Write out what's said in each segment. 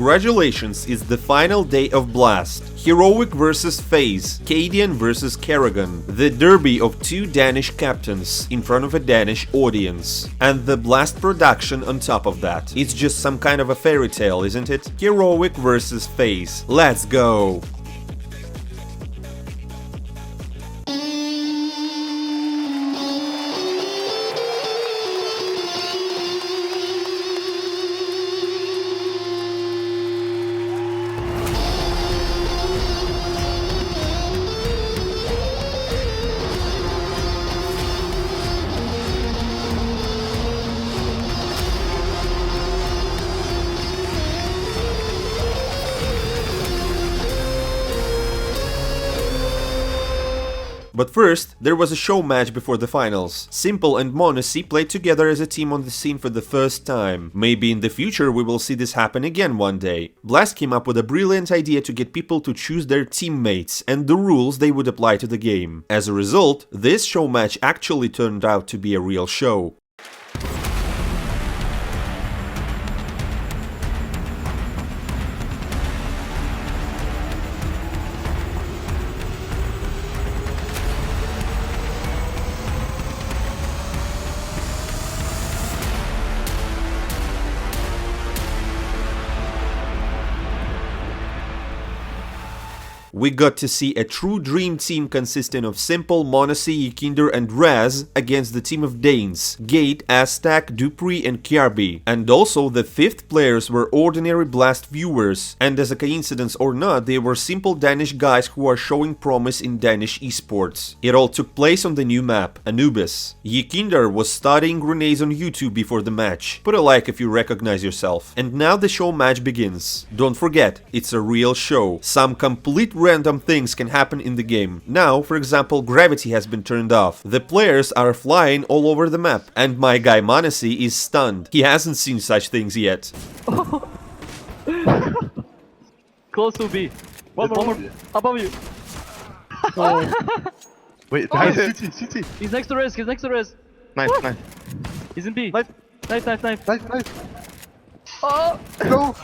Congratulations, it's the final day of Blast. Heroic versus Faze, Cadian versus Karrigan, the derby of two Danish captains in front of a Danish audience. And the Blast production on top of that. It's just some kind of a fairy tale, isn't it? Heroic versus Faze. Let's go! But first, there was a show match before the finals. Simple and m0NESY played together as a team on the scene for the first time. Maybe in the future we will see this happen again one day. Blast came up with a brilliant idea to get people to choose their teammates and the rules they would apply to the game. As a result, this show match actually turned out to be a real show. We got to see a true dream team consisting of Simple, m0NESY, Yikinder and Raz against the team of Danes, Gate, Aztec, Dupree and Kjarby. And also the fifth players were ordinary Blast viewers, and as a coincidence or not, they were simple Danish guys who are showing promise in Danish esports. It all took place on the new map, ANUBIS. Yikinder was studying grenades on YouTube before the match. Put a like if you recognize yourself. And now the show match begins. Don't forget, it's a real show. Some complete random things can happen in the game. Now, for example, gravity has been turned off. The players are flying all over the map, and my guy m0NESY is stunned. He hasn't seen such things yet. Close to B. One more. Above you. Wait, Oh, CT. He's next to Riz. He's next to Riz. Nice. He's in B. Knife. Knife. Oh! Go!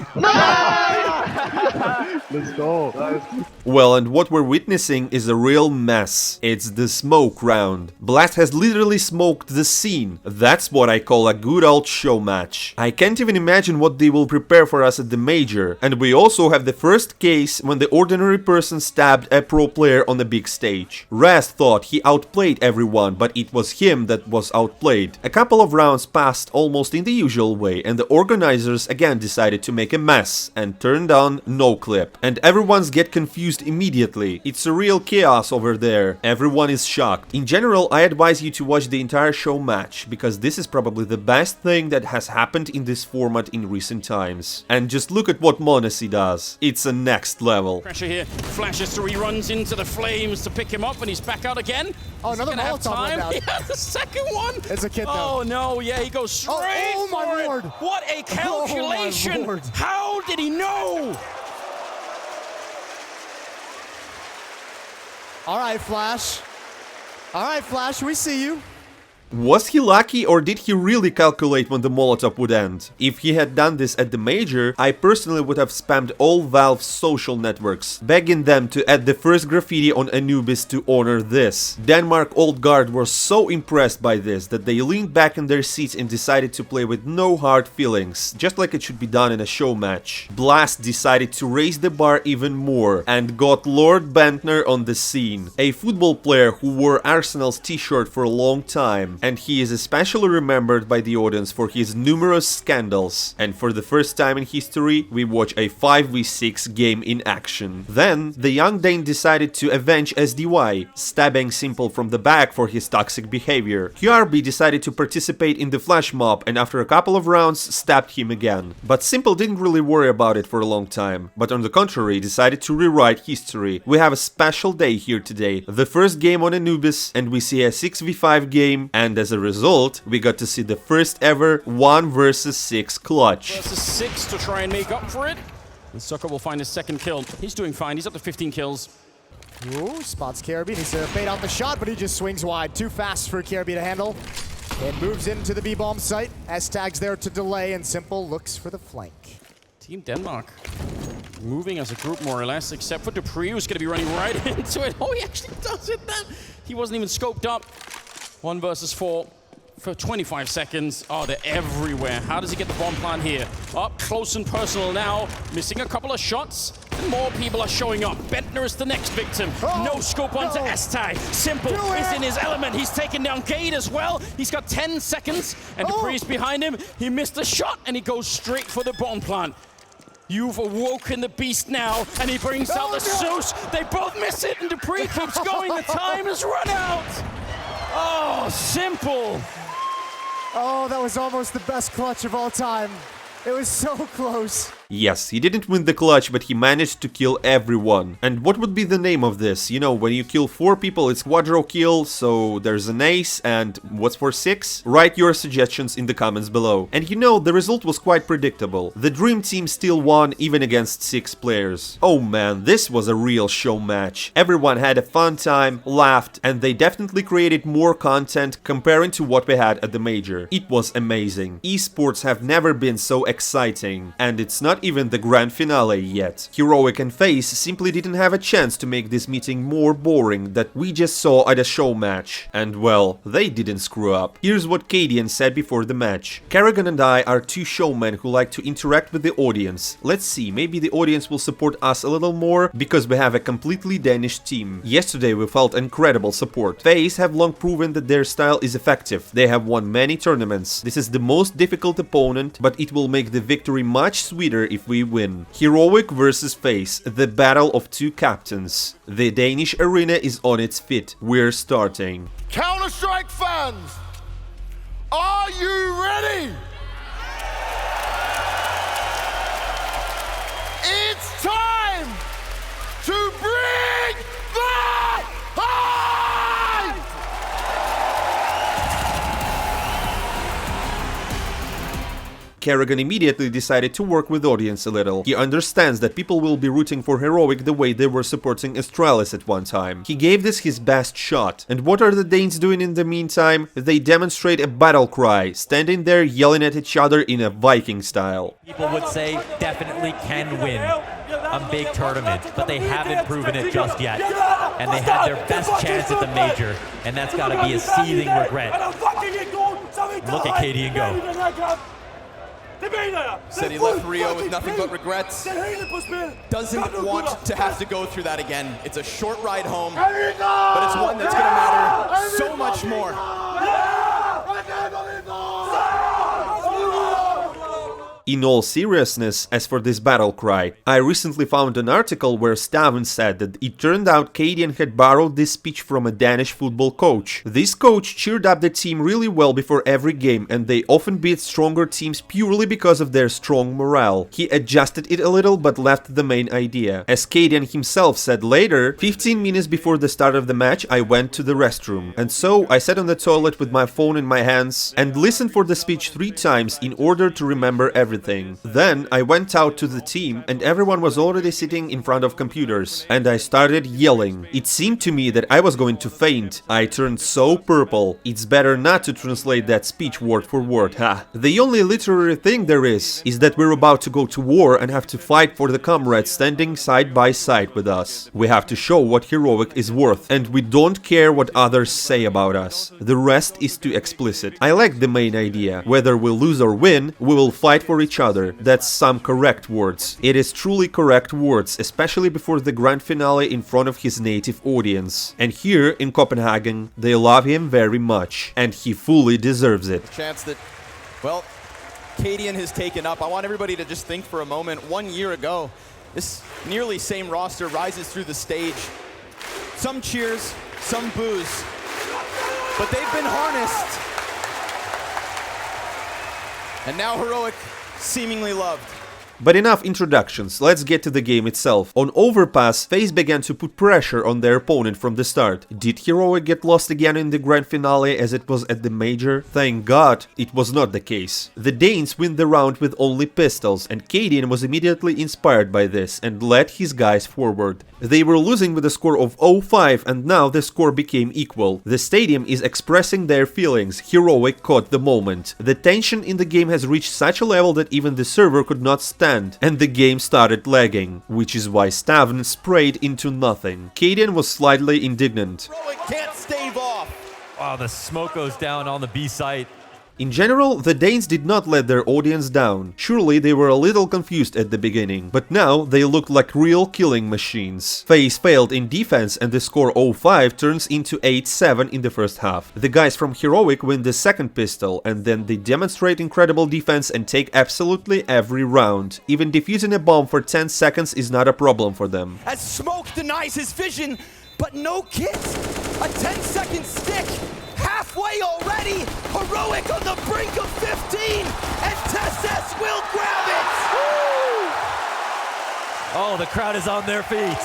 Let's go. Well, and what we're witnessing is a real mess. It's the smoke round. Blast has literally smoked the scene. That's what I call a good old show match. I can't even imagine what they will prepare for us at the major. And we also have the first case when the ordinary person stabbed a pro player on the big stage. Raz thought he outplayed everyone, but it was him that was outplayed. A couple of rounds passed almost in the usual way, and the organizers again decided to make a mess and turned on no clip. And everyone's get confused immediately. It's a real chaos over there. Everyone is shocked. In general, I advise you to watch the entire show match, because this is probably the best thing that has happened in this format in recent times. And just look at what m0NESY does. It's a next level. Pressure here. Flashes through, he runs into the flames to pick him up, and he's back out again. Oh, another Molotov went down. Yeah, the second one. It's a kid though. Oh no, yeah, he goes straight oh my for it. lord. What a calculation. Oh my lord. How did he know? All right, Flash. All right, Flash, we see you. Was he lucky, or did he really calculate when the Molotov would end? If he had done this at the major, I personally would have spammed all Valve's social networks, begging them to add the first graffiti on ANUBIS to honor this. Denmark Old Guard were so impressed by this that they leaned back in their seats and decided to play with no hard feelings, just like it should be done in a show match. Blast decided to raise the bar even more and got Lord Bentner on the scene, a football player who wore Arsenal's t-shirt for a long time. And he is especially remembered by the audience for his numerous scandals. And for the first time in history, we watch a 5v6 game in action. Then, the young Dane decided to avenge SDY, stabbing Simple from the back for his toxic behavior. Kjarby decided to participate in the flash mob and after a couple of rounds stabbed him again. But Simple didn't really worry about it for a long time, but on the contrary decided to rewrite history. We have a special day here today, the first game on ANUBIS, and we see a 6v5 game, and as a result, we got to see the first ever 1 versus 6 clutch. Versus 6 to try and make up for it. And Sucker will find his second kill. He's doing fine, he's up to 15 kills. Ooh, spots Kjarby, needs to bait out the shot, but he just swings wide. Too fast for Kjarby to handle. And moves into the B-bomb site. S-Tag's there to delay, and Simple looks for the flank. Team Denmark moving as a group more or less, except for Dupree, who's going to be running right into it. Oh, he actually does it then. He wasn't even scoped up. 1 versus 4 for 25 seconds. Oh, they're everywhere. How does he get the bomb plant here? Up close and personal now. Missing a couple of shots. And more people are showing up. Bentner is the next victim. No scope onto Estai. Simple is in his element. He's taken down Gade as well. He's got 10 seconds. And Dupree's behind him. He missed a shot and he goes straight for the bomb plant. You've awoken the beast now, and he brings out the Zeus. They both miss it, and Dupree keeps going. The time has run out. Oh, simple. Oh, that was almost the best clutch of all time. It was so close. Yes, he didn't win the clutch, but he managed to kill everyone. And what would be the name of this? You know, when you kill 4 people, it's quadro kill, so there's an ace, and what's for 6? Write your suggestions in the comments below. And you know, the result was quite predictable. The Dream Team still won, even against 6 players. Oh man, this was a real show match. Everyone had a fun time, laughed, and they definitely created more content comparing to what we had at the major. It was amazing. Esports have never been so exciting, and it's not even the grand finale yet. Heroic and Faze simply didn't have a chance to make this meeting more boring that we just saw at a show match. And well, they didn't screw up. Here's what Cadian said before the match. Karrigan and I are 2 showmen who like to interact with the audience. Let's see, maybe the audience will support us a little more because we have a completely Danish team. Yesterday we felt incredible support. Faze have long proven that their style is effective. They have won many tournaments. This is the most difficult opponent, but it will make the victory much sweeter if we win. Heroic versus Faze, the battle of 2 captains. The Danish arena is on its feet. We're starting. Counter-Strike fans, are you ready? It's time to bring the hype! Karrigan immediately decided to work with the audience a little. He understands that people will be rooting for Heroic the way they were supporting Astralis at one time. He gave this his best shot. And what are the Danes doing in the meantime? They demonstrate a battle cry, standing there yelling at each other in a Viking style. People would say definitely can win a big tournament, but they haven't proven it just yet. And they had their best chance at the major, and that's got to be a seething regret. Look at Cadian go. Said he left Rio with nothing but regrets. Doesn't want to have to go through that again. It's a short ride home, but it's one that's going to matter so much more. In all seriousness, as for this battle cry, I recently found an article where Staven said that it turned out Cadian had borrowed this speech from a Danish football coach. This coach cheered up the team really well before every game, and they often beat stronger teams purely because of their strong morale. He adjusted it a little but left the main idea. As Cadian himself said later, 15 minutes before the start of the match I went to the restroom, and so I sat on the toilet with my phone in my hands and listened for the speech 3 times in order to remember everything. Then I went out to the team and everyone was already sitting in front of computers and I started yelling. It seemed to me that I was going to faint. I turned so purple. It's better not to translate that speech word for word, ha. The only literary thing there is that we're about to go to war and have to fight for the comrades standing side by side with us. We have to show what Heroic is worth and we don't care what others say about us. The rest is too explicit. I like the main idea. Whether we lose or win, we will fight for each other. That's some correct words. It is truly correct words, especially before the grand finale in front of his native audience. And here in Copenhagen, they love him very much, and he fully deserves it. Chance that, well, Cadian has taken up. I want everybody to just think for a moment. 1 year ago, this nearly same roster rises through the stage. Some cheers, some boos, but they've been harnessed. And now Heroic seemingly loved. But enough introductions, let's get to the game itself. On overpass, Faze began to put pressure on their opponent from the start. Did Heroic get lost again in the grand finale as it was at the major? Thank God, it was not the case. The Danes win the round with only pistols, and Cadian was immediately inspired by this and led his guys forward. They were losing with a score of 0-5 and now the score became equal. The stadium is expressing their feelings. Heroic caught the moment. The tension in the game has reached such a level that even the server could not stand stand, and the game started lagging, which is why Stavn sprayed into nothing. Cadian was slightly indignant. Can't stave off. Wow, the smoke goes down on the B site. In general, the Danes did not let their audience down. Surely they were a little confused at the beginning, but now they looked like real killing machines. Faze failed in defense and the score 0-5 turns into 8-7 in the first half. The guys from Heroic win the second pistol, and then they demonstrate incredible defense and take absolutely every round. Even defusing a bomb for 10 seconds is not a problem for them. As smoke denies his vision, but no kits. A 10-second stick. Halfway already. Heroic on the brink of 15. And Tesses will grab it. Woo! Oh, the crowd is on their feet.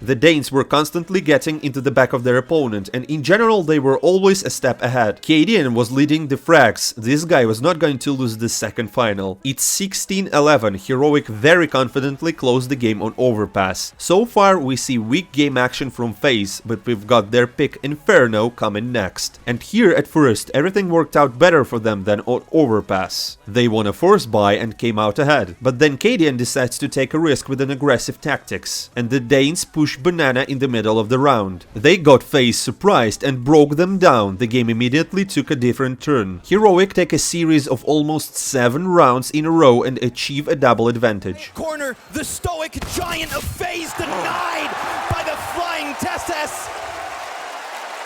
The Danes were constantly getting into the back of their opponent, and in general they were always a step ahead. Cadian was leading the frags. This guy was not going to lose the second final. It's 16-11. Heroic very confidently closed the game on overpass. So far we see weak game action from Faze, but we've got their pick Inferno coming next. And here at first everything worked out better for them than on overpass. They won a force buy and came out ahead. But then Cadian decides to take a risk with an aggressive tactics, and the Danes push banana in the middle of the round. They got Faze surprised and broke them down. The game immediately took a different turn. Heroic take a series of almost 7 rounds in a row and achieve a double advantage. Corner, the stoic giant of Faze denied by the flying Tesses.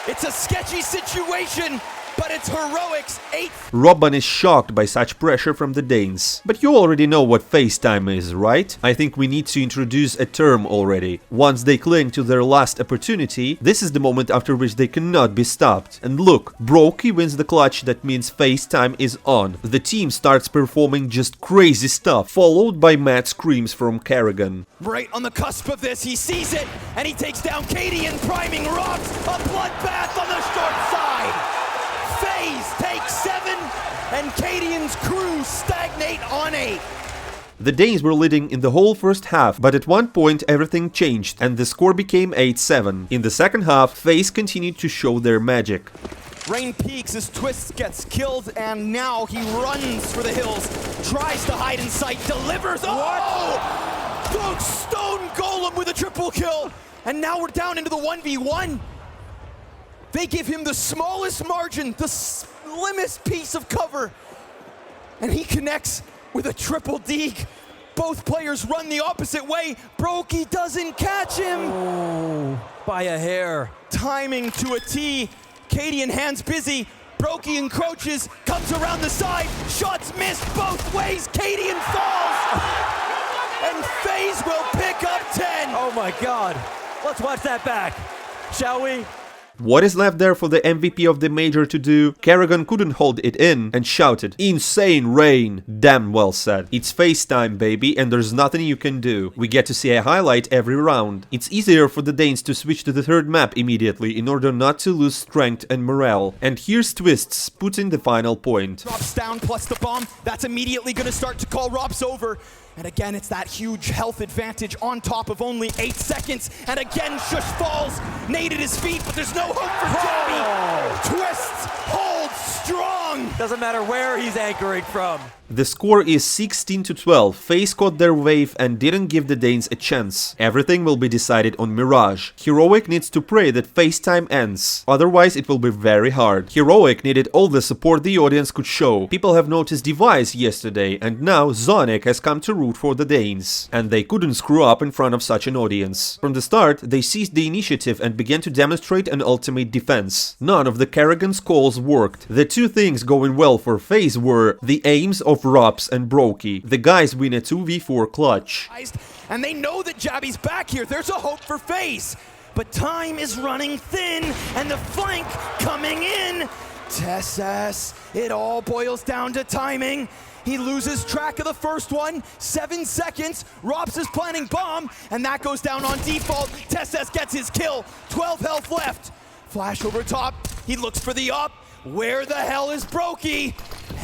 It's a sketchy situation, but it's Heroic's 8th. Robban is shocked by such pressure from the Danes. But you already know what Faze time is, right? I think we need to introduce a term already. Once they cling to their last opportunity, this is the moment after which they cannot be stopped. And look, Brokey wins the clutch, that means Faze time is on. The team starts performing just crazy stuff, followed by mad screams from Karrigan. Right on the cusp of this, he sees it, and he takes down Cadian, priming rocks, a bloodbath on the short side. Faze takes 7, and Cadian's crew stagnate on 8. The Danes were leading in the whole first half, but at one point everything changed and the score became 8-7. In the second half, Faze continued to show their magic. Rain peaks as Twist gets killed, and now he runs for the hills, tries to hide in sight, delivers. Oh! The Stone Golem with a triple kill, and now we're down into the 1v1. They give him the smallest margin, the slimmest piece of cover, and he connects with a triple deke. Both players run the opposite way. Brokey doesn't catch him. Oh, by a hair. Timing to a T. Cadian hands busy. Brokey encroaches, comes around the side. Shots missed both ways. Cadian falls. And Faze will pick up 10. Oh my God. Let's watch that back, shall we? What is left there for the MVP of the major to do? Karrigan couldn't hold it in and shouted, "Insane rain!" Damn well said. It's Faze time, baby, and there's nothing you can do. We get to see a highlight every round. It's easier for the Danes to switch to the third map immediately in order not to lose strength and morale. And here's Twists putting the final point. Rob's down plus the bomb. That's immediately going to start to call Rob's over. And again, it's that huge health advantage on top of only 8 seconds. And again, Shush falls. Nade at his feet, but there's no hope for Jabby. Twists holds strong. Doesn't matter where he's anchoring from. The score is 16-12. Faze caught their wave and didn't give the Danes a chance. Everything will be decided on Mirage. Heroic needs to pray that Faze time ends, otherwise it will be very hard. Heroic needed all the support the audience could show. People have noticed Device yesterday, and now Zonic has come to root for the Danes. And they couldn't screw up in front of such an audience. From the start, they seized the initiative and began to demonstrate an ultimate defense. None of the Karrigan's calls worked. The two things going well for Faze were the aims of Robs and Brokey. The guys win a 2v4 clutch. And they know that Jabby's back here. There's a hope for Faze. But time is running thin, and the flank coming in. Tesses, it all boils down to timing. He loses track of the first one. 7 seconds. Robs is planning bomb, and that goes down on default. Tesses gets his kill. 12 health left. Flash over top. He looks for the up. Where the hell is Brokey?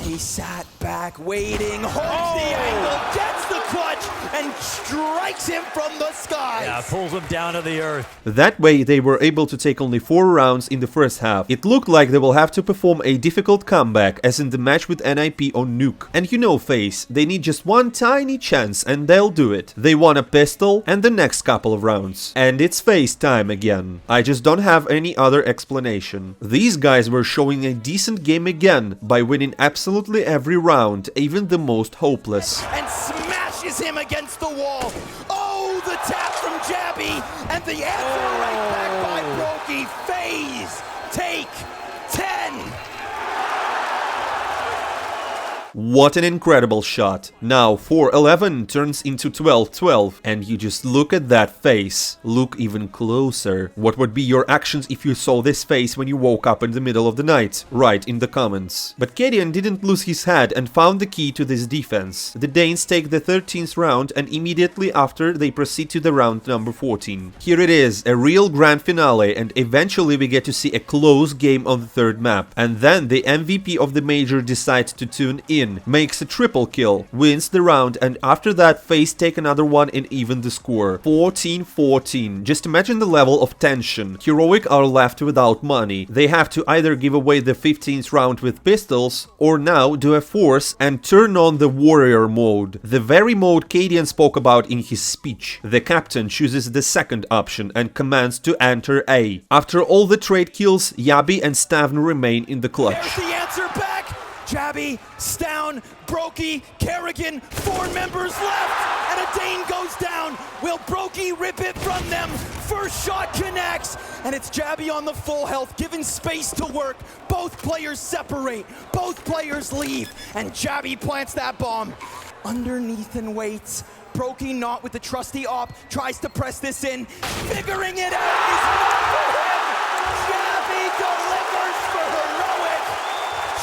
He sat back waiting, holds the angle, gets the clutch, and strikes him from the skies. Yeah, pulls him down to the earth. That way, they were able to take only 4 rounds in the first half. It looked like they will have to perform a difficult comeback, as in the match with NIP on Nuke. And you know Faze, they need just one tiny chance and they'll do it. They won a pistol and the next couple of rounds. And it's Faze time again. I just don't have any other explanation. These guys were showing a decent game again by winning absolutely every round, even the most hopeless. And smashes him against the wall. Oh, the tap from Jabby, and the answer right back by Brokey. Faze, take 10. What an incredible shot. Now 4-11 turns into 12-12 and you just look at that face. Look even closer. What would be your actions if you saw this face when you woke up in the middle of the night? Write in the comments. But Cadian didn't lose his head and found the key to this defense. The Danes take the 13th round and immediately after they proceed to the round number 14. Here it is, a real grand finale, and eventually we get to see a close game on the third map. And then the MVP of the major decides to tune in. Makes a triple kill, wins the round, and after that Faze take another one and even the score. 14-14. Just imagine the level of tension. Heroic are left without money. They have to either give away the 15th round with pistols, or now do a force and turn on the warrior mode. The very mode Cadian spoke about in his speech. The captain chooses the second option and commands to enter A. After all the trade kills, Yabi and Stavn remain in the clutch. There's the answer back. Jabby, Stown, Brokey, Karrigan, 4 members left, and a Dane goes down. Will Brokey rip it from them? First shot connects, and it's Jabby on the full health, given space to work. Both players separate, both players leave, and Jabby plants that bomb. Underneath and waits. Brokey not with the trusty op, tries to press this in. Figuring it out is not for him. Jabby delivers for heroic.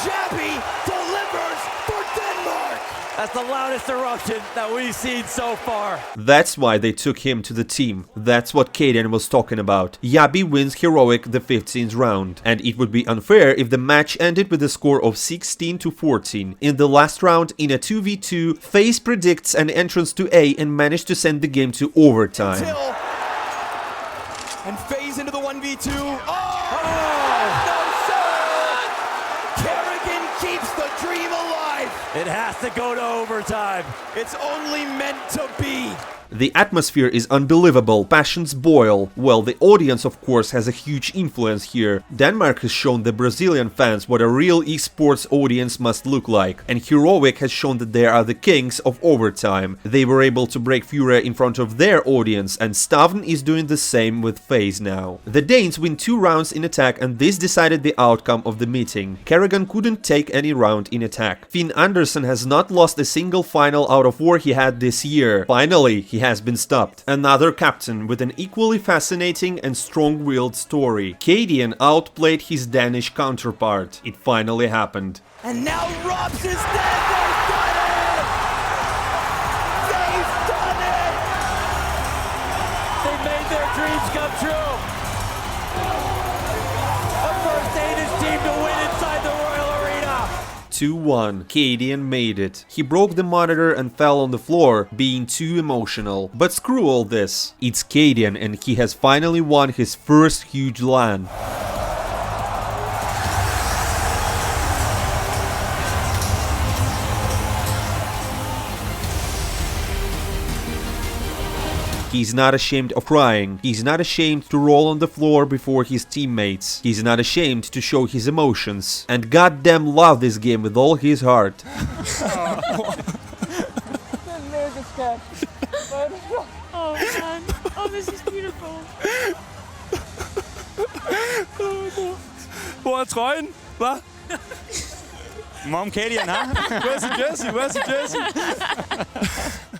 Jabby delivers for Denmark! That's the loudest eruption that we've seen so far. That's why they took him to the team. That's what Cadian was talking about. Yabi wins heroic the 15th round. And it would be unfair if the match ended with a score of 16-14. In the last round, in a 2v2, Faze predicts an entrance to A and managed to send the game to overtime. And Faze into the 1v2. Oh! No, sir! Karrigan keeps the dream alive. It has to go to overtime. It's only meant to be. The atmosphere is unbelievable, passions boil. Well, the audience of course has a huge influence here. Denmark has shown the Brazilian fans what a real esports audience must look like, and Heroic has shown that they are the kings of overtime. They were able to break Fury in front of their audience, and Stavn is doing the same with Faze now. The Danes win 2 rounds in attack, and this decided the outcome of the meeting. Karrigan couldn't take any round in attack. Finn Anderson has not lost a single final out of 4 he had this year. Finally, he has been stopped. Another captain with an equally fascinating and strong-willed story. Cadian outplayed his Danish counterpart. It finally happened. And now Robs is dead! They've done it! They've done it! They made their dreams come true. The first Danish team to win inside the Royal Arena. 2-1. Cadian made it. He broke the monitor and fell on the floor, being too emotional. But screw all this. It's Cadian and he has finally won his first huge LAN. He's not ashamed of crying. He's not ashamed to roll on the floor before his teammates. He's not ashamed to show his emotions. And goddamn love this game with all his heart. Oh man, oh this is beautiful. Hvor er trøjen? Hvad? Mom Cadian, huh? Where's Jesse? Where's Jesse?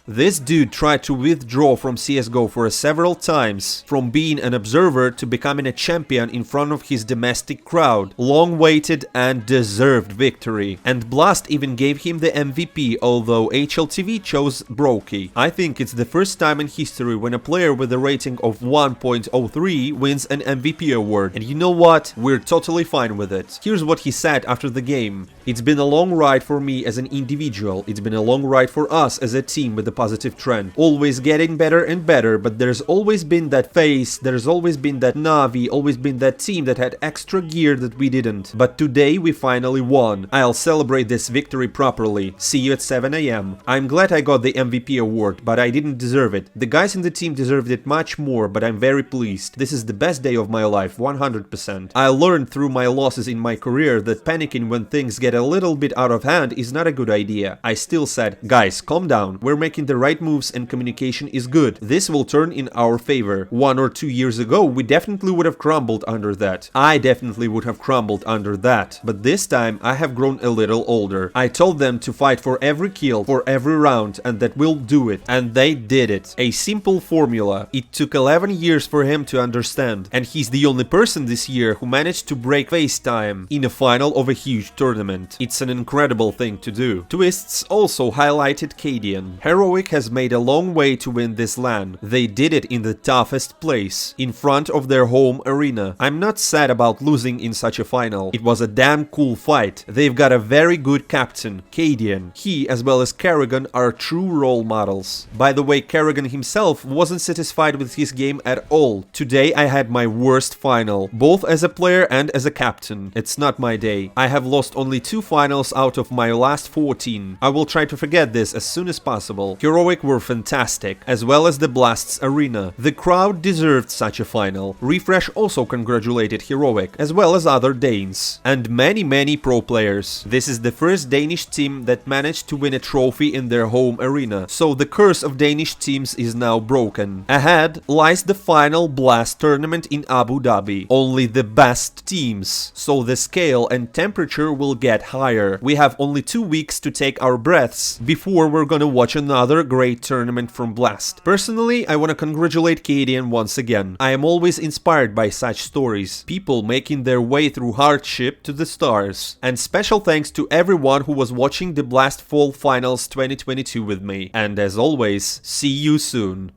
This dude tried to withdraw from CSGO for several times, from being an observer to becoming a champion in front of his domestic crowd. Long-waited and deserved victory. And Blast even gave him the MVP, although HLTV chose Brokey. I think it's the first time in history when a player with a rating of 1.03 wins an MVP award. And you know what? We're totally fine with it. Here's what he said after the game. It's been been a long ride for me as an individual, it's been a long ride for us as a team with a positive trend. Always getting better and better, but there's always been that Faze, there's always been that Na'Vi, always been that team that had extra gear that we didn't. But today we finally won. I'll celebrate this victory properly. See you at 7 AM. I'm glad I got the MVP award, but I didn't deserve it. The guys in the team deserved it much more, but I'm very pleased. This is the best day of my life, 100%. I learned through my losses in my career that panicking when things get a little bit out of hand is not a good idea. I still said, guys, calm down. We're making the right moves and communication is good. This will turn in our favor. 1 or 2 years ago, we definitely would have crumbled under that. I definitely would have crumbled under that. But this time, I have grown a little older. I told them to fight for every kill, for every round, and that we'll do it. And they did it. A simple formula. It took 11 years for him to understand. And he's the only person this year who managed to break face time in a final of a huge tournament. It's an incredible thing to do. Twists also highlighted Cadian. Heroic has made a long way to win this LAN. They did it in the toughest place, in front of their home arena. I'm not sad about losing in such a final. It was a damn cool fight. They've got a very good captain, Cadian. He, as well as Karrigan, are true role models. By the way, Karrigan himself wasn't satisfied with his game at all. Today I had my worst final, both as a player and as a captain. It's not my day. I have lost only 2 finals out of my last 14. I will try to forget this as soon as possible. Heroic were fantastic, as well as the Blast's arena. The crowd deserved such a final. Refresh also congratulated Heroic, as well as other Danes. And many pro players. This is the first Danish team that managed to win a trophy in their home arena, so the curse of Danish teams is now broken. Ahead lies the final Blast tournament in Abu Dhabi. Only the best teams, so the scale and temperature will get higher. We have only 2 weeks to take our breaths before we're gonna watch another great tournament from Blast. Personally, I wanna congratulate Cadian once again. I am always inspired by such stories, people making their way through hardship to the stars. And special thanks to everyone who was watching the Blast Fall Finals 2022 with me. And as always, see you soon.